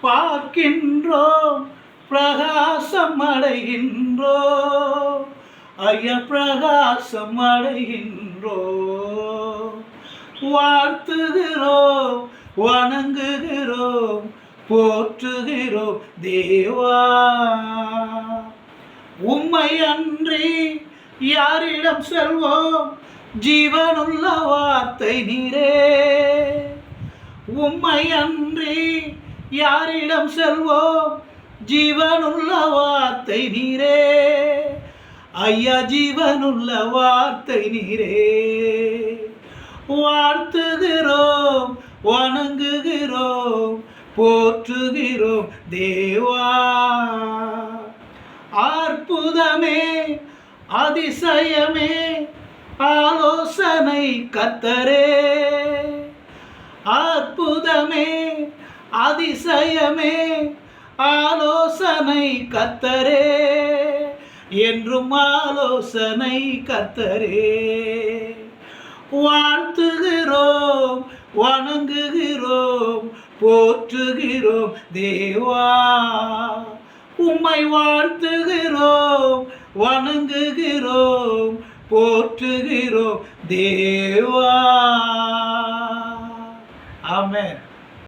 பார்க்கின்றோம், பிரகாசம் அடைகின்றோம். ஐயா பிரகாசம் அடைகின்றோம். வாழ்த்துகிறோம், வணங்குகிறோம், போற்றுகிறோம் தேவா. உம்மை அன்றி யாரிடம் செல்வோம்? ஜீவனுள்ள வார்த்தை நீரே. உம்மை அன்றி யாரிடம் செல்வோம்? ஜீவனுள்ள வார்த்தை நீரே. ஐயா ஜீவனுள்ள வார்த்தை நீரே. வாழ்த்துகிறோம், வணங்குகிறோம், போற்றுகிறோம் தேவா. அற்புதமே, அதிசயமே, ஆலோசனை கர்த்தரே. அற்புதமே, அதிசயமே, ஆலோசனை கர்த்தரே. என்றும் ஆலோசனை கர்த்தரே. வாழ்த்துகிறோம், வணங்குகிறோம், போற்றுகிறோம் தேவா. உம்மை வாழ்த்துகிறோம், வணங்குகிறோம், போற்றுகிறோம் தேவா. ஆமென்.